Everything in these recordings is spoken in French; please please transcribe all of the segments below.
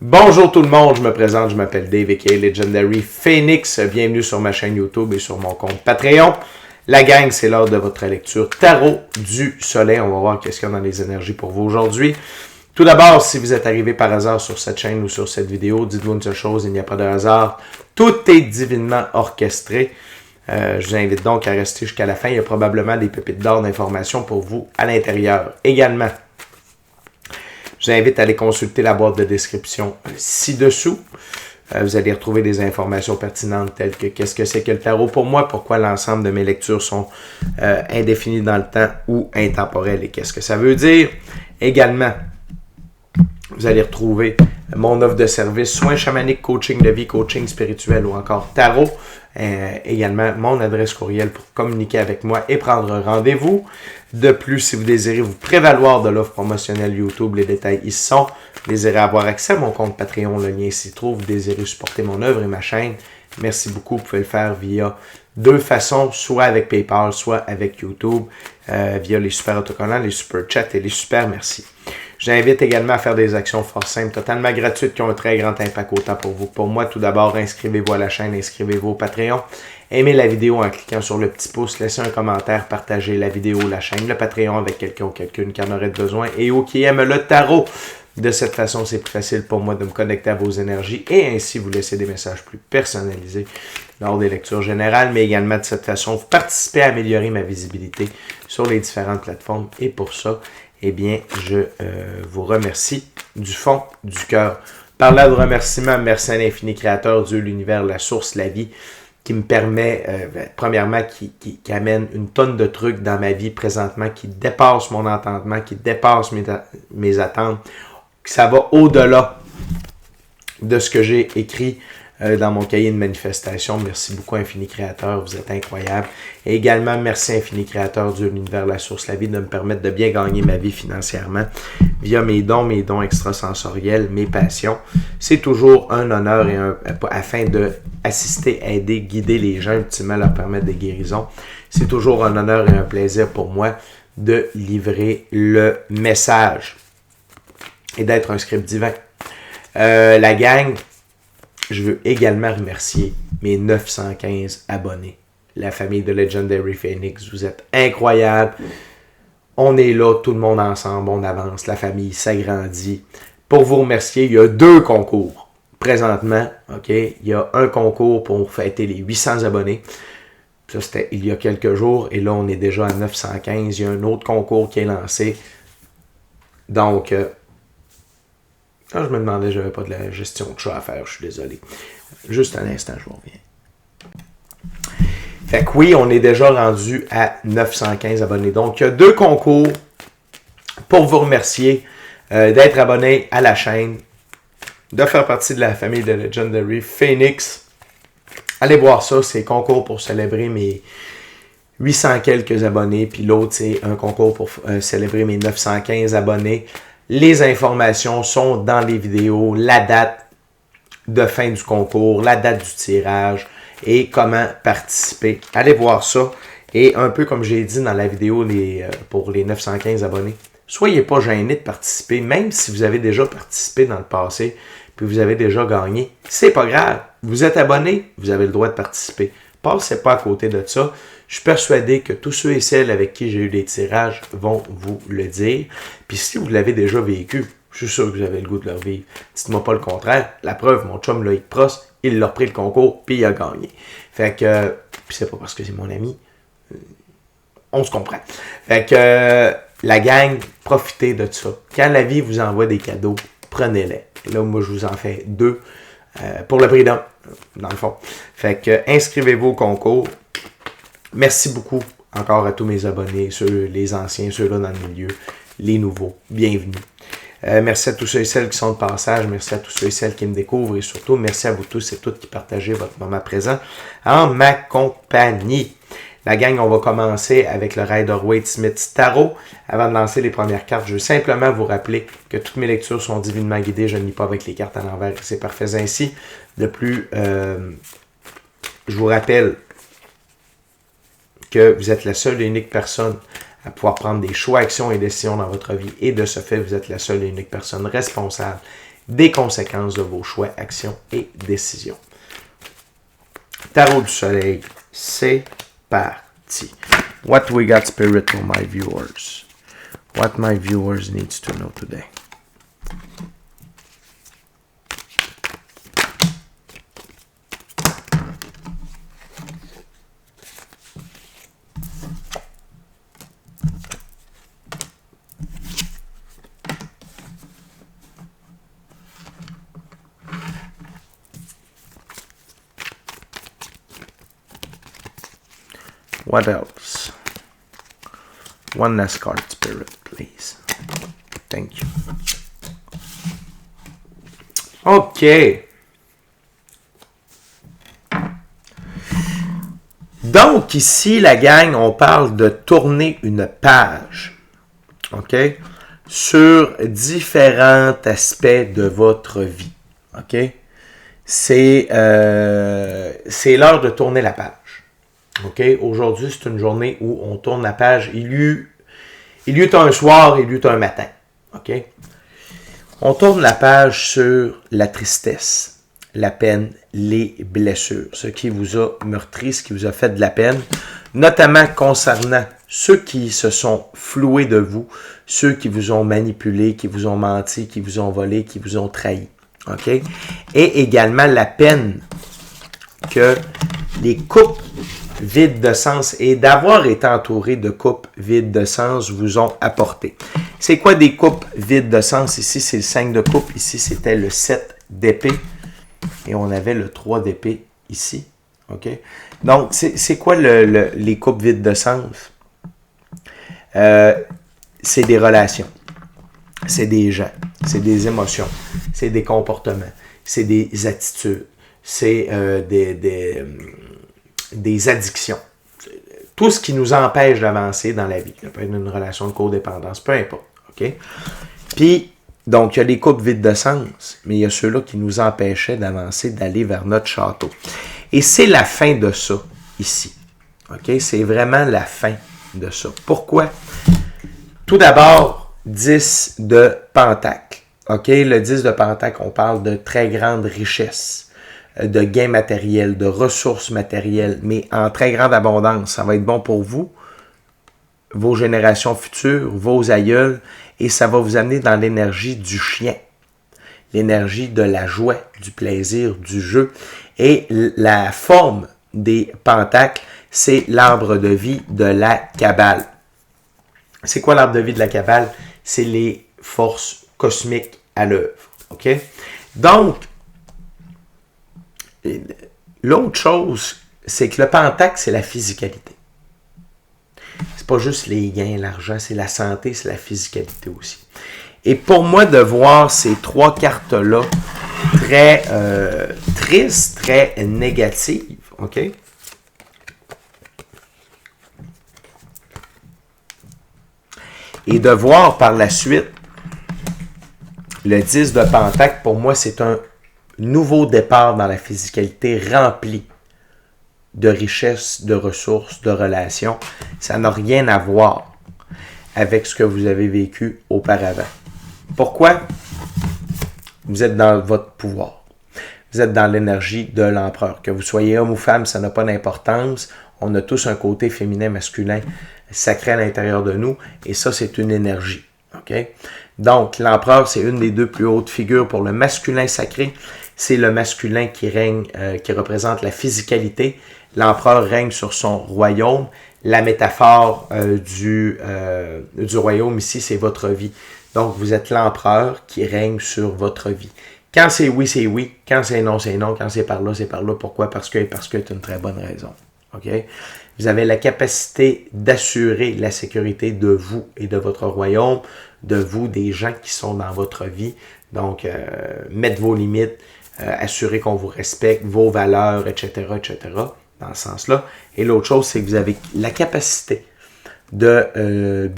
Bonjour tout le monde, je me présente, je m'appelle Dave aka Legendary Phoenix. Bienvenue sur ma chaîne YouTube et sur mon compte Patreon. La gang, c'est l'heure de votre lecture Tarot du Soleil. On va voir qu'est-ce qu'il y a dans les énergies pour vous aujourd'hui. Tout d'abord, si vous êtes arrivé par hasard sur cette chaîne ou sur cette vidéo, dites-vous une seule chose, il n'y a pas de hasard. Tout est divinement orchestré. Je vous invite donc à rester jusqu'à la fin. Il y a probablement des pépites d'or d'informations pour vous à l'intérieur. Également, je vous invite à aller consulter la boîte de description ci-dessous. Vous allez retrouver des informations pertinentes telles que qu'est-ce que c'est que le tarot pour moi, pourquoi l'ensemble de mes lectures sont indéfinies dans le temps ou intemporelles et qu'est-ce que ça veut dire. Également, vous allez retrouver mon offre de service, soins chamaniques, coaching de vie, coaching spirituel ou encore tarot. Également, mon adresse courriel pour communiquer avec moi et prendre rendez-vous. De plus, si vous désirez vous prévaloir de l'offre promotionnelle YouTube, les détails y sont. Désirez avoir accès à mon compte Patreon, le lien s'y trouve. Désirez supporter mon œuvre et ma chaîne, merci beaucoup. Vous pouvez le faire via deux façons, soit avec PayPal, soit avec YouTube, via les super autocollants, les super chats et les super merci. J'invite également à faire des actions fort simples, totalement gratuites, qui ont un très grand impact autant pour vous que pour moi. Tout d'abord, inscrivez-vous à la chaîne, inscrivez-vous au Patreon. Aimez la vidéo en cliquant sur le petit pouce, laissez un commentaire, partagez la vidéo, la chaîne, le Patreon avec quelqu'un ou quelqu'une qui en aurait besoin et ou qui aime le tarot. De cette façon, c'est plus facile pour moi de me connecter à vos énergies et ainsi vous laisser des messages plus personnalisés lors des lectures générales, mais également de cette façon, vous participez à améliorer ma visibilité sur les différentes plateformes et pour ça, eh bien, je vous remercie du fond du cœur. Par là de remerciements, merci à l'infini créateur, Dieu, l'univers, la source, la vie, qui me permet, premièrement, qui amène une tonne de trucs dans ma vie présentement, qui dépasse mon entendement, qui dépasse mes attentes, que ça va au-delà de ce que j'ai écrit dans mon cahier de manifestation. Merci beaucoup, Infini Créateur, vous êtes incroyable. Et également, merci Infini Créateur, Dieu, l'univers, la source, la vie, de me permettre de bien gagner ma vie financièrement via mes dons extrasensoriels, mes passions. C'est toujours un honneur et afin de assister, aider, guider les gens, ultimement leur permettre des guérisons. C'est toujours un honneur et un plaisir pour moi de livrer le message et d'être un script divin. La gang, je veux également remercier mes 915 abonnés. La famille de Legendary Phoenix, vous êtes incroyables. On est là, tout le monde ensemble, on avance, la famille s'agrandit. Pour vous remercier, il y a 2 concours présentement. OK? Il y a un concours pour fêter les 800 abonnés. Ça, c'était il y a quelques jours. Et là, on est déjà à 915. Il y a un autre concours qui est lancé. Donc, quand je me demandais, je n'avais pas de la gestion de chat à faire, je suis désolé. Juste un instant, je vous reviens. Fait que oui, on est déjà rendu à 915 abonnés. Donc, il y a 2 concours pour vous remercier d'être abonné à la chaîne, de faire partie de la famille de Legendary Phoenix. Allez voir ça, c'est concours pour célébrer mes 800 quelques abonnés. Puis l'autre, c'est un concours pour célébrer mes 915 abonnés. Les informations sont dans les vidéos, la date de fin du concours, la date du tirage et comment participer. Allez voir ça. Et un peu comme j'ai dit dans la vidéo pour les 915 abonnés, soyez pas gênés de participer, même si vous avez déjà participé dans le passé, puis vous avez déjà gagné. C'est pas grave. Vous êtes abonné, vous avez le droit de participer. Passez pas à côté de ça. Je suis persuadé que tous ceux et celles avec qui j'ai eu des tirages vont vous le dire. Puis si vous l'avez déjà vécu, je suis sûr que vous avez le goût de le vivre. Dites-moi pas le contraire. La preuve, mon chum Loïc Prost, il l'a repris le concours, puis il a gagné. Fait que, puis c'est pas parce que c'est mon ami. On se comprend. Fait que, la gang, profitez de ça. Quand la vie vous envoie des cadeaux, prenez-les. Là, moi, je vous en fais 2 pour le prix d'un, dans le fond. Fait que, inscrivez-vous au concours. Merci beaucoup encore à tous mes abonnés, les anciens, ceux-là dans le milieu, les nouveaux. Bienvenue. Merci à tous ceux et celles qui sont de passage. Merci à tous ceux et celles qui me découvrent. Et surtout, merci à vous tous et toutes qui partagez votre moment présent en ma compagnie. La gang, on va commencer avec le Rider-Waite-Smith Tarot. Avant de lancer les premières cartes, je veux simplement vous rappeler que toutes mes lectures sont divinement guidées. Je ne lis pas avec les cartes à l'envers. C'est parfait ainsi. De plus, je vous rappelle que vous êtes la seule et unique personne à pouvoir prendre des choix, actions et décisions dans votre vie. Et de ce fait, vous êtes la seule et unique personne responsable des conséquences de vos choix, actions et décisions. Tarot du soleil, c'est parti. What we got, Spirit, for my viewers? What my viewers needs to know today? What else? One last card, Spirit, please. Thank you. OK. Donc, ici, la gang, on parle de tourner une page. OK? Sur différents aspects de votre vie. OK? C'est l'heure de tourner la page. OK? Aujourd'hui, c'est une journée où on tourne la page. Il y eut un soir, il y eut un matin. OK? On tourne la page sur la tristesse, la peine, les blessures, ce qui vous a meurtri, ce qui vous a fait de la peine, notamment concernant ceux qui se sont floués de vous, ceux qui vous ont manipulé, qui vous ont menti, qui vous ont volé, qui vous ont trahi. OK? Et également la peine que les coupes vides de sens et d'avoir été entouré de coupes vides de sens vous ont apporté. C'est quoi des coupes vides de sens? Ici, c'est le 5 de coupe. Ici, c'était le 7 d'épée. Et on avait le 3 d'épée ici. OK? Donc, c'est quoi les coupes vides de sens? C'est des relations. C'est des gens. C'est des émotions. C'est des comportements. C'est des attitudes. C'est des addictions. Tout ce qui nous empêche d'avancer dans la vie. Ça peut être une relation de codépendance, peu importe. OK? Puis, donc, il y a les coupes vides de sens, mais il y a ceux-là qui nous empêchaient d'avancer, d'aller vers notre château. Et c'est la fin de ça, ici. OK? C'est vraiment la fin de ça. Pourquoi? Tout d'abord, 10 de Pentacle. OK? Le 10 de Pentacle, on parle de très grande richesse, de gains matériels, de ressources matérielles, mais en très grande abondance. Ça va être bon pour vous, vos générations futures, vos aïeuls, et ça va vous amener dans l'énergie du chien, l'énergie de la joie, du plaisir, du jeu. Et la forme des pentacles, c'est l'arbre de vie de la Kabbale. C'est quoi l'arbre de vie de la Kabbale? C'est les forces cosmiques à l'œuvre. OK? Donc, l'autre chose, c'est que le pentacle, c'est la physicalité. C'est pas juste les gains, l'argent, c'est la santé, c'est la physicalité aussi. Et pour moi, de voir ces trois cartes-là très tristes, très négatives, OK? Et de voir par la suite le 10 de Pentacle, pour moi, c'est un nouveau départ dans la physicalité rempli de richesses, de ressources, de relations. Ça n'a rien à voir avec ce que vous avez vécu auparavant. Pourquoi? Vous êtes dans votre pouvoir. Vous êtes dans l'énergie de l'empereur. Que vous soyez homme ou femme, ça n'a pas d'importance. On a tous un côté féminin, masculin, sacré à l'intérieur de nous. Et ça, c'est une énergie. Okay? Donc, l'empereur, c'est une des deux plus hautes figures pour le masculin sacré. C'est le masculin qui règne, qui représente la physicalité. L'empereur règne sur son royaume. La métaphore du royaume ici, c'est votre vie. Donc, vous êtes l'empereur qui règne sur votre vie. Quand c'est oui, c'est oui. Quand c'est non, c'est non. Quand c'est par là, c'est par là. Pourquoi? Parce que c'est une très bonne raison. OK? Vous avez la capacité d'assurer la sécurité de vous et de votre royaume, de vous, des gens qui sont dans votre vie. Donc, mettre vos limites, assurer qu'on vous respecte, vos valeurs, etc., etc., dans ce sens-là. Et l'autre chose, c'est que vous avez la capacité de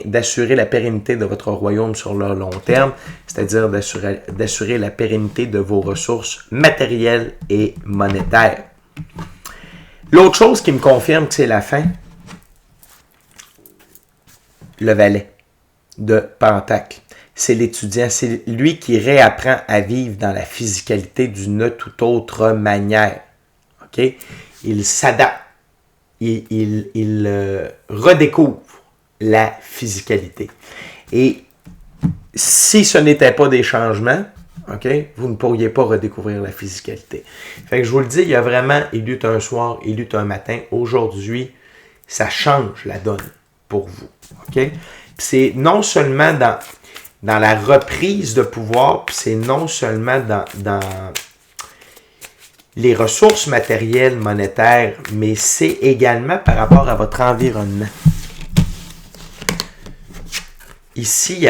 d'assurer la pérennité de votre royaume sur le long terme, c'est-à-dire d'assurer la pérennité de vos ressources matérielles et monétaires. L'autre chose qui me confirme que c'est la fin, le valet de Pentacle. c'est l'étudiant. C'est lui qui réapprend à vivre dans la physicalité d'une toute autre manière. OK? Il s'adapte. Il redécouvre la physicalité. Et si ce n'était pas des changements, OK, vous ne pourriez pas redécouvrir la physicalité. Fait que je vous le dis, il y a vraiment, il lutte un soir, il lutte un matin. Aujourd'hui, ça change la donne pour vous. OK? Puis c'est non seulement dans la reprise de pouvoir, puis c'est non seulement dans les ressources matérielles, monétaires, mais c'est également par rapport à votre environnement. Ici, il y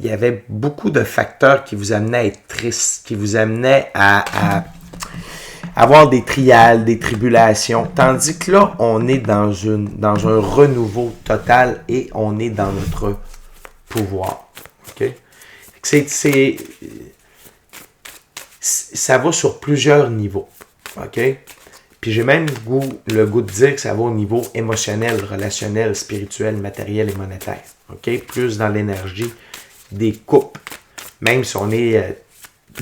avait beaucoup de facteurs qui vous amenaient à être triste, qui vous amenaient à avoir des trials, des tribulations. Tandis que là, on est dans un renouveau total et on est dans notre pouvoir. OK? Ça va sur plusieurs niveaux. OK? Puis j'ai même le goût de dire que ça va au niveau émotionnel, relationnel, spirituel, matériel et monétaire. OK? Plus dans l'énergie des couples. Même si on est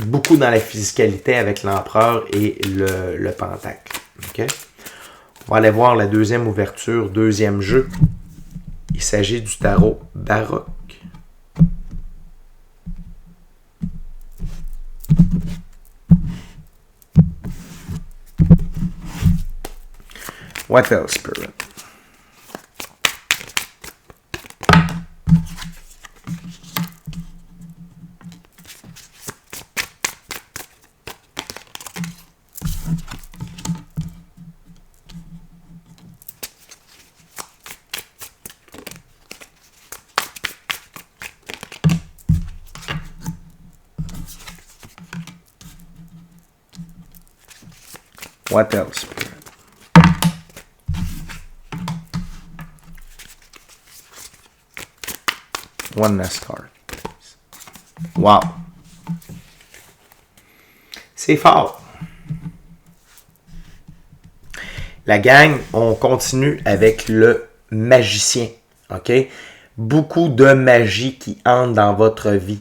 beaucoup dans la physicalité avec l'empereur et le pentacle. OK? On va aller voir la deuxième ouverture, deuxième jeu. Il s'agit du tarot baroque. What else, Spirit? What else, Spirit? One last card. Wow. C'est fort. La gang, on continue avec le magicien. OK? Beaucoup de magie qui entre dans votre vie.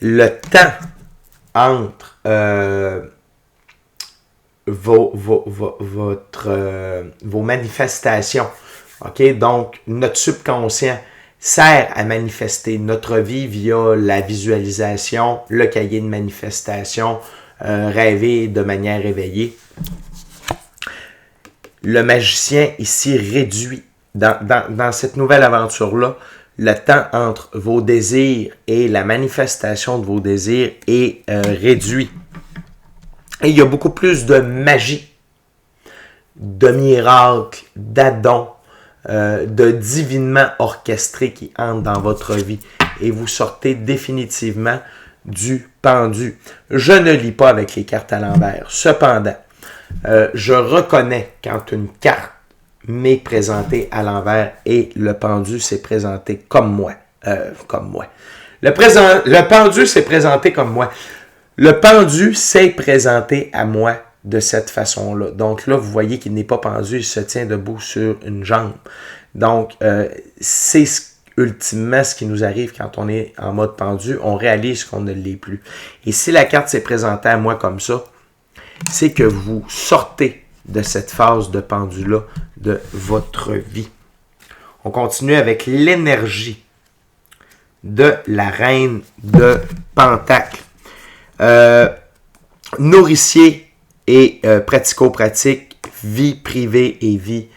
Le temps entre vos manifestations. OK? Donc, notre subconscient sert à manifester notre vie via la visualisation, le cahier de manifestation, rêver de manière éveillée. Le magicien ici réduit, dans cette nouvelle aventure-là, le temps entre vos désirs et la manifestation de vos désirs est réduit. Et il y a beaucoup plus de magie, de miracles, d'addons, de divinement orchestré qui entre dans votre vie. Et vous sortez définitivement du pendu. Je ne lis pas avec les cartes à l'envers. Cependant, je reconnais quand une carte m'est présentée à l'envers et le pendu s'est présenté comme moi. Le pendu s'est présenté comme moi. Le pendu s'est présenté à moi de cette façon-là. Donc là, vous voyez qu'il n'est pas pendu, il se tient debout sur une jambe. Donc, c'est ultimement ce qui nous arrive quand on est en mode pendu. On réalise qu'on ne l'est plus. Et si la carte s'est présentée à moi comme ça, c'est que vous sortez de cette phase de pendu-là de votre vie. On continue avec l'énergie de la reine de Pentacle. Nourricier et pratico-pratique, vie privée et vie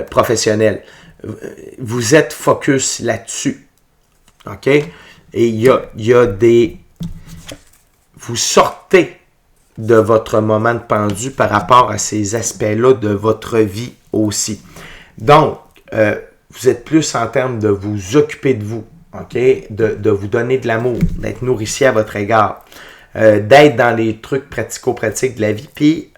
professionnelle. Vous êtes focus là-dessus. OK? Et il y a des... Vous sortez de votre moment de pendu par rapport à ces aspects-là de votre vie aussi. Donc, vous êtes plus en termes de vous occuper de vous, OK? De vous donner de l'amour, d'être nourricier à votre égard, d'être dans les trucs pratico-pratiques de la vie, puis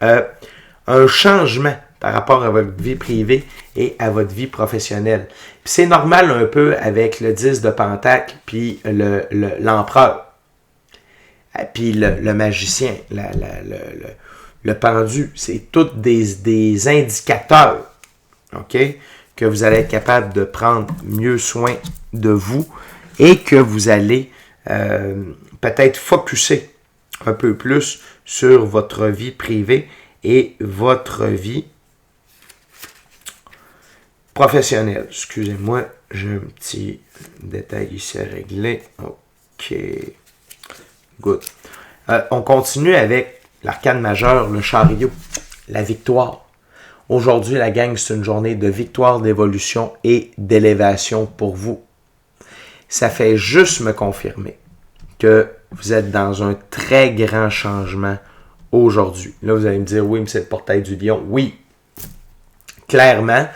un changement par rapport à votre vie privée et à votre vie professionnelle. Puis c'est normal un peu avec le 10 de Pentacle, puis l'empereur. Puis le magicien, le pendu, c'est tous des indicateurs, OK, que vous allez être capable de prendre mieux soin de vous et que vous allez peut-être focusser un peu plus sur votre vie privée et votre vie professionnelle. Excusez-moi, j'ai un petit détail ici à régler. OK. Good. On continue avec l'arcane majeur, le chariot, la victoire. Aujourd'hui, la gang, c'est une journée de victoire, d'évolution et d'élévation pour vous. Ça fait juste me confirmer que vous êtes dans un très grand changement aujourd'hui. Là, vous allez me dire, oui, mais c'est le portail du lion. Oui, clairement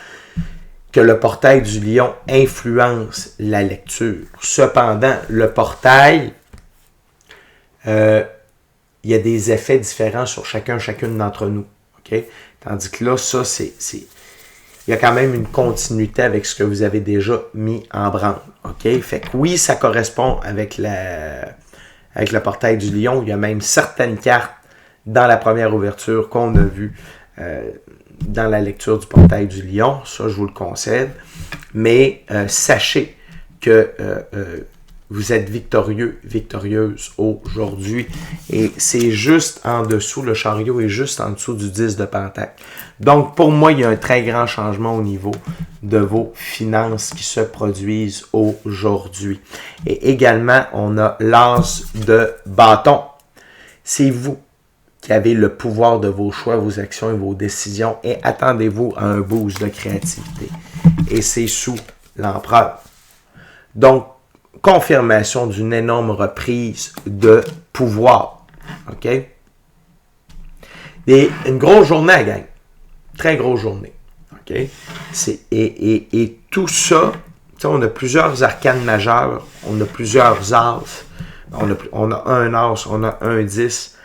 que le portail du lion influence la lecture. Cependant, le portail, il y a des effets différents sur chacune d'entre nous. Okay? Tandis que là, ça, il y a quand même une continuité avec ce que vous avez déjà mis en branle. Okay? Fait que oui, ça correspond avec le portail du lion. Il y a même certaines cartes dans la première ouverture qu'on a vues dans la lecture du portail du lion. Ça, je vous le concède. Mais sachez que vous êtes victorieux, victorieuse aujourd'hui. Et c'est juste en dessous, le chariot est juste en dessous du 10 de Pentacle. Donc, pour moi, il y a un très grand changement au niveau de vos finances qui se produisent aujourd'hui. Et également, on a l'as de bâton. C'est vous qui avez le pouvoir de vos choix, vos actions et vos décisions. Et attendez-vous à un boost de créativité. Et c'est sous l'empereur. Donc, confirmation d'une énorme reprise de pouvoir. OK? Et une grosse journée à gang. Très grosse journée. OK? Et tout ça, on a plusieurs arcanes majeurs, on a plusieurs as, on a un as, on a un 10.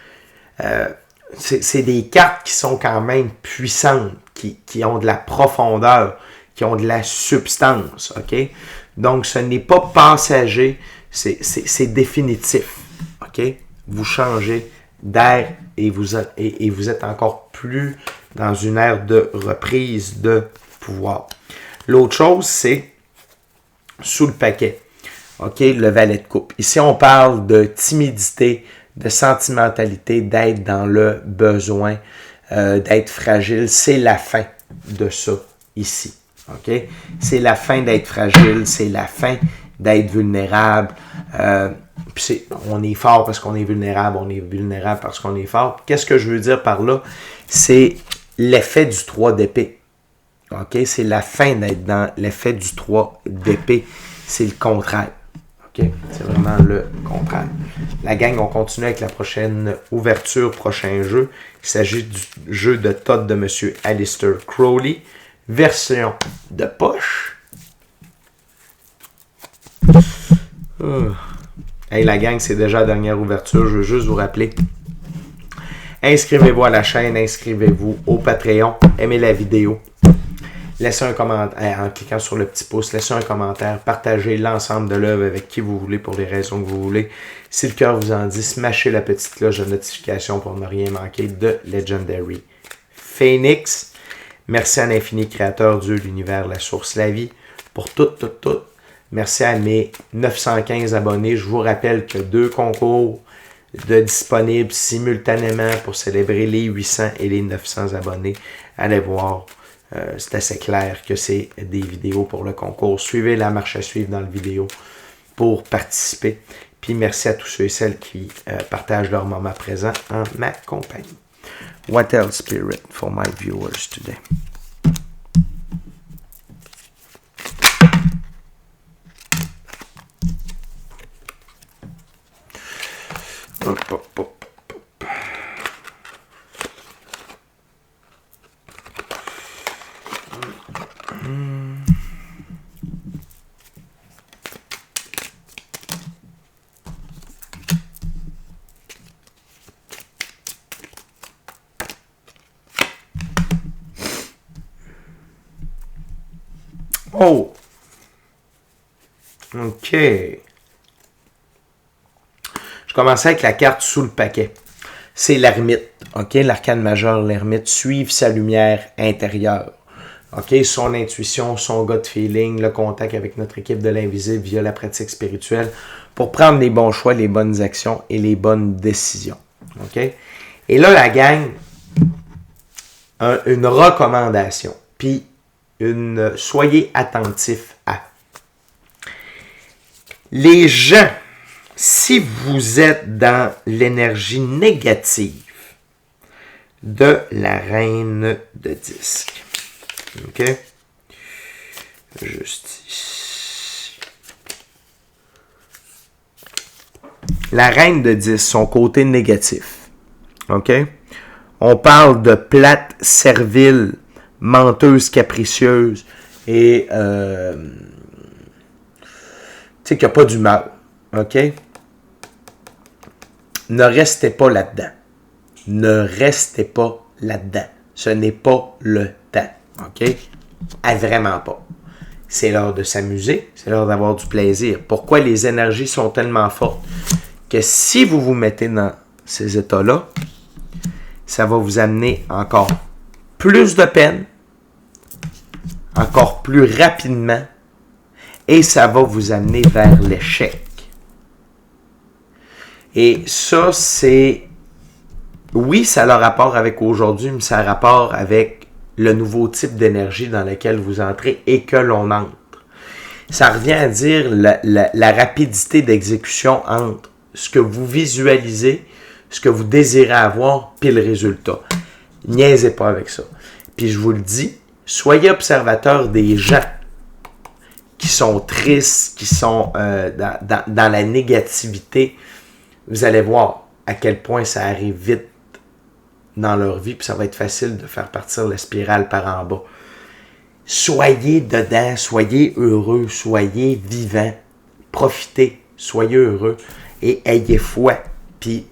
C'est des cartes qui sont quand même puissantes, qui ont de la profondeur, qui ont de la substance. OK? Donc, ce n'est pas passager, c'est définitif. OK? Vous changez d'air et vous êtes encore plus dans une ère de reprise de pouvoir. L'autre chose, c'est sous le paquet. OK? Le valet de coupe. Ici, on parle de timidité, de sentimentalité, d'être dans le besoin, d'être fragile. C'est la fin de ça ici. OK? C'est la fin d'être fragile, c'est la fin d'être vulnérable. On est fort parce qu'on est vulnérable parce qu'on est fort. Qu'est-ce que je veux dire par là? C'est l'effet du 3 d'épée. OK? C'est la fin d'être dans l'effet du 3 d'épée. C'est le contraire. OK? C'est vraiment le contraire. La gang, on continue avec la prochaine ouverture, prochain jeu. Il s'agit du jeu de Todd de M. Aleister Crowley. Version de poche. Hey, la gang, c'est déjà la dernière ouverture. Je veux juste vous rappeler. Inscrivez-vous à la chaîne, inscrivez-vous au Patreon, aimez la vidéo. Laissez un commentaire en cliquant sur le petit pouce, laissez un commentaire, partagez l'ensemble de l'œuvre avec qui vous voulez pour les raisons que vous voulez. Si le cœur vous en dit, smashez la petite cloche de notification pour ne rien manquer de Legendary Phoenix. Merci à l'infini créateur, Dieu, l'univers, la source, la vie, pour tout. Merci à mes 915 abonnés. Je vous rappelle que 2 concours disponibles simultanément pour célébrer les 800 et les 900 abonnés. Allez voir, c'est assez clair que c'est des vidéos pour le concours. Suivez la marche à suivre dans la vidéo pour participer. Puis merci à tous ceux et celles qui partagent leur moment présent en ma compagnie. What else, Spirit, for my viewers today? Oh! OK. Je commençais avec la carte sous le paquet. C'est l'ermite. OK? L'arcane majeur, l'ermite, suivre sa lumière intérieure. OK? Son intuition, son gut feeling, le contact avec notre équipe de l'invisible via la pratique spirituelle pour prendre les bons choix, les bonnes actions et les bonnes décisions. OK? Et là, la gang, une recommandation, puis soyez attentifs à. Les gens, si vous êtes dans l'énergie négative de la reine de disque, OK? Juste ici. La reine de disque, son côté négatif, OK? On parle de plate, servile, menteuse, capricieuse et tu sais qu'il n'y a pas d'humeur. OK? Ne restez pas là-dedans. Ne restez pas là-dedans. Ce n'est pas le temps. OK? Vraiment pas. C'est l'heure de s'amuser. C'est l'heure d'avoir du plaisir. Pourquoi les énergies sont tellement fortes? Que si vous vous mettez dans ces états-là, ça va vous amener encore plus de peine, encore plus rapidement, et ça va vous amener vers l'échec. Et ça, c'est... Oui, ça a le rapport avec aujourd'hui, mais ça a rapport avec le nouveau type d'énergie dans lequel vous entrez et que l'on entre. Ça revient à dire la rapidité d'exécution entre ce que vous visualisez, ce que vous désirez avoir, puis le résultat. Niaisez pas avec ça. Puis je vous le dis, soyez observateurs des gens qui sont tristes, qui sont dans la négativité. Vous allez voir à quel point ça arrive vite dans leur vie, puis ça va être facile de faire partir la spirale par en bas. Soyez dedans, soyez heureux, soyez vivants, profitez, soyez heureux et ayez foi. Puis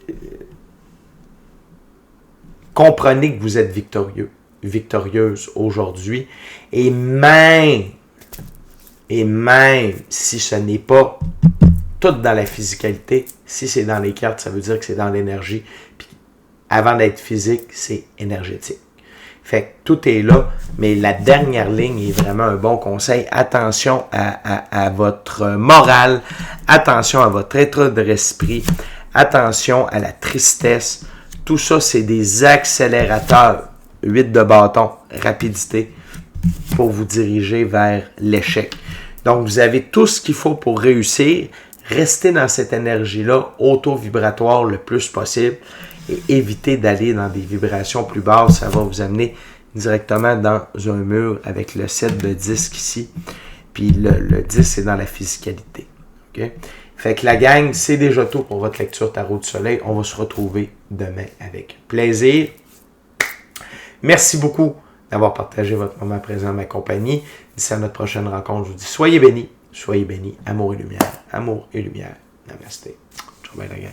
comprenez que vous êtes victorieux, victorieuse aujourd'hui. Et même si ce n'est pas tout dans la physicalité, si c'est dans les cartes, ça veut dire que c'est dans l'énergie. Puis avant d'être physique, c'est énergétique. Fait que tout est là, mais la dernière ligne est vraiment un bon conseil. Attention à votre morale, attention à votre état d'esprit, attention à la tristesse. Tout ça, c'est des accélérateurs. 8 de bâton, rapidité, pour vous diriger vers l'échec. Donc, vous avez tout ce qu'il faut pour réussir. Restez dans cette énergie-là, auto-vibratoire le plus possible. Et évitez d'aller dans des vibrations plus basses. Ça va vous amener directement dans un mur avec le set de disque ici. Puis le disque, c'est dans la physicalité. Okay? Fait que la gang, c'est déjà tout pour votre lecture Tarot du Soleil. On va se retrouver demain avec plaisir. Merci beaucoup d'avoir partagé votre moment présent à ma compagnie. D'ici à notre prochaine rencontre, je vous dis soyez bénis, amour et lumière. Amour et lumière. Namasté. Ciao, bye la gang.